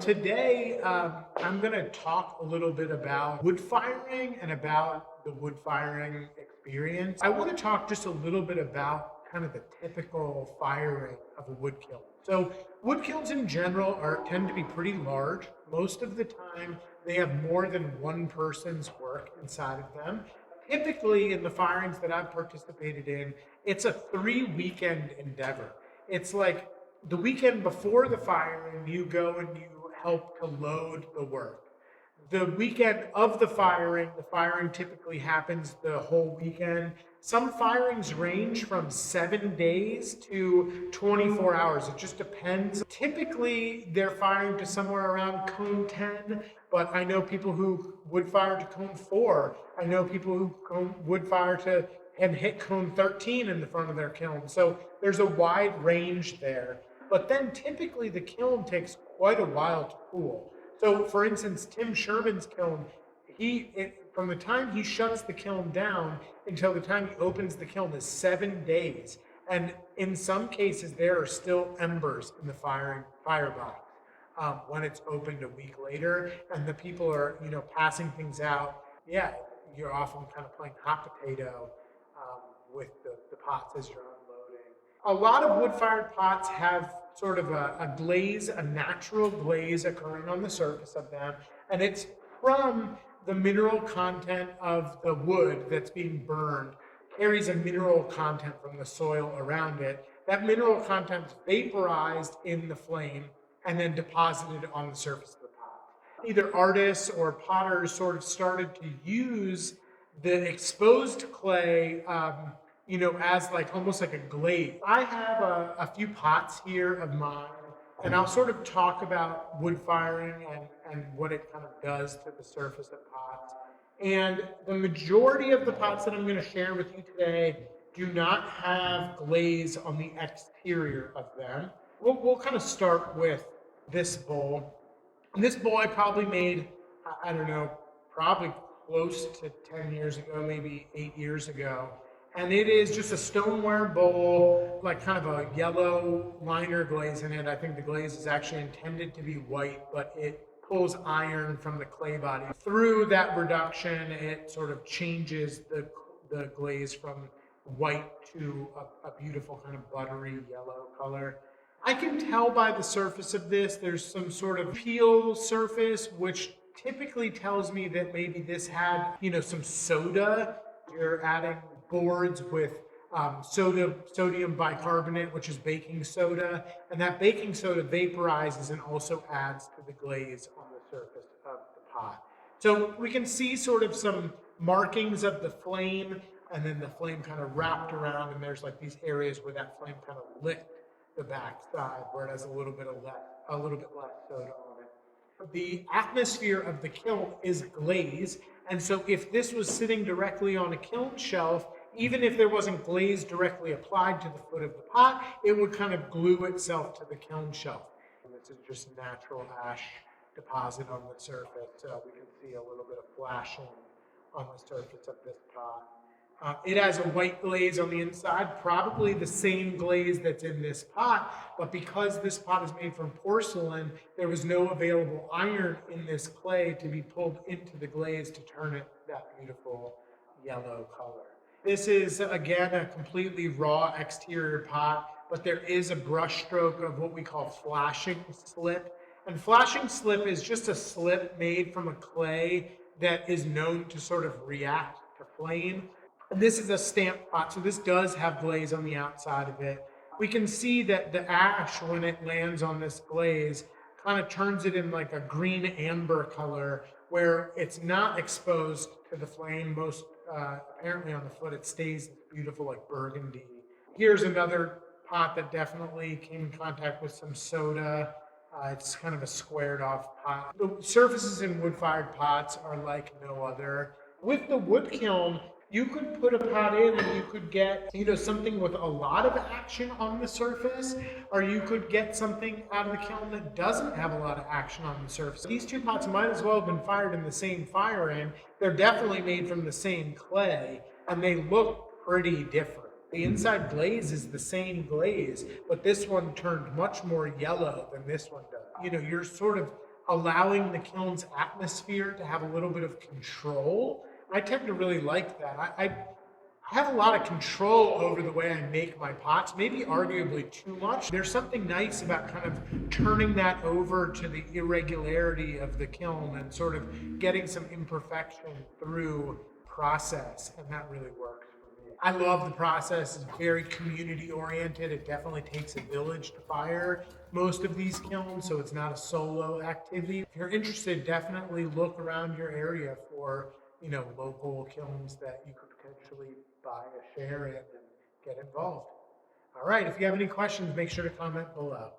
Today, I'm going to talk a little bit about wood firing and about the wood firing experience. I want to talk just a little bit about kind of the typical firing of a wood kiln. So, wood kilns in general tend to be pretty large. Most of the time, they have more than one person's work inside of them. Typically, in the firings that I've participated in, it's a 3 weekend endeavor. It's like the weekend before the firing, you go and you help to load the work. The weekend of the firing typically happens the whole weekend. Some firings range from 7 days to 24 hours. It just depends. Typically, they're firing to somewhere around cone 10, but I know people who would fire to cone 4. I know people who would fire to and hit cone 13 in the front of their kiln. So there's a wide range there. But then typically the kiln takes quite a while to cool. So for instance, Tim Sherman's kiln, from the time he shuts the kiln down until the time he opens the kiln is 7 days. And in some cases, there are still embers in the firebox when it's opened a week later, and the people are, passing things out. Yeah, you're often kind of playing hot potato with the pots as you're unloading. A lot of wood-fired pots have sort of a glaze, a natural glaze occurring on the surface of them, and it's from the mineral content of the wood that's being burned, carries a mineral content from the soil around it. That mineral content is vaporized in the flame and then deposited on the surface of the pot. Either artists or potters sort of started to use the exposed clay as like almost like a glaze. I have a few pots here of mine, and I'll sort of talk about wood firing and what it kind of does to the surface of pots. And the majority of the pots that I'm going to share with you today do not have glaze on the exterior of them. We'll kind of start with this bowl. And this bowl I probably made, I don't know, probably close to 10 years ago, maybe 8 years ago. And it is just a stoneware bowl, like kind of a yellow liner glaze in it. I think the glaze is actually intended to be white, but it pulls iron from the clay body. Through that reduction, it sort of changes the glaze from white to a beautiful kind of buttery yellow color. I can tell by the surface of this, there's some sort of peel surface, which typically tells me that maybe this had, some soda. You're adding boards with sodium bicarbonate, which is baking soda, and that baking soda vaporizes and also adds to the glaze on the surface of the pot. So we can see sort of some markings of the flame, and then the flame kind of wrapped around, and there's like these areas where that flame kind of lit the back side, where it has a little bit less soda on it. The atmosphere of the kiln is glaze, and so if this was sitting directly on a kiln shelf, even if there wasn't glaze directly applied to the foot of the pot, it would kind of glue itself to the kiln shelf. And this is just natural ash deposit on the surface, so we can see a little bit of flashing on the surface of this pot. It has a white glaze on the inside, probably the same glaze that's in this pot, but because this pot is made from porcelain, there was no available iron in this clay to be pulled into the glaze to turn it that beautiful yellow color. This is, again, a completely raw exterior pot, but there is a brush stroke of what we call flashing slip. And flashing slip is just a slip made from a clay that is known to sort of react to flame. And this is a stamped pot, so this does have glaze on the outside of it. We can see that the ash, when it lands on this glaze, kind of turns it in like a green amber color, where it's not exposed to the flame. Apparently on the foot, it stays beautiful like burgundy. Here's another pot that definitely came in contact with some soda. It's kind of a squared off pot. The surfaces in wood-fired pots are like no other. With the wood kiln, you could put a pot in and you could get, something with a lot of action on the surface, or you could get something out of the kiln that doesn't have a lot of action on the surface. These two pots might as well have been fired in the same firing. They're definitely made from the same clay, and they look pretty different. The inside glaze is the same glaze, but this one turned much more yellow than this one does. You're sort of allowing the kiln's atmosphere to have a little bit of control. I tend to really like that. I have a lot of control over the way I make my pots, maybe arguably too much. There's something nice about kind of turning that over to the irregularity of the kiln and sort of getting some imperfection through process, and that really works for me. I love the process. It's very community oriented. It definitely takes a village to fire most of these kilns, so it's not a solo activity. If you're interested, definitely look around your area for, local kilns that you could potentially buy a share in and get involved. All right, if you have any questions, make sure to comment below.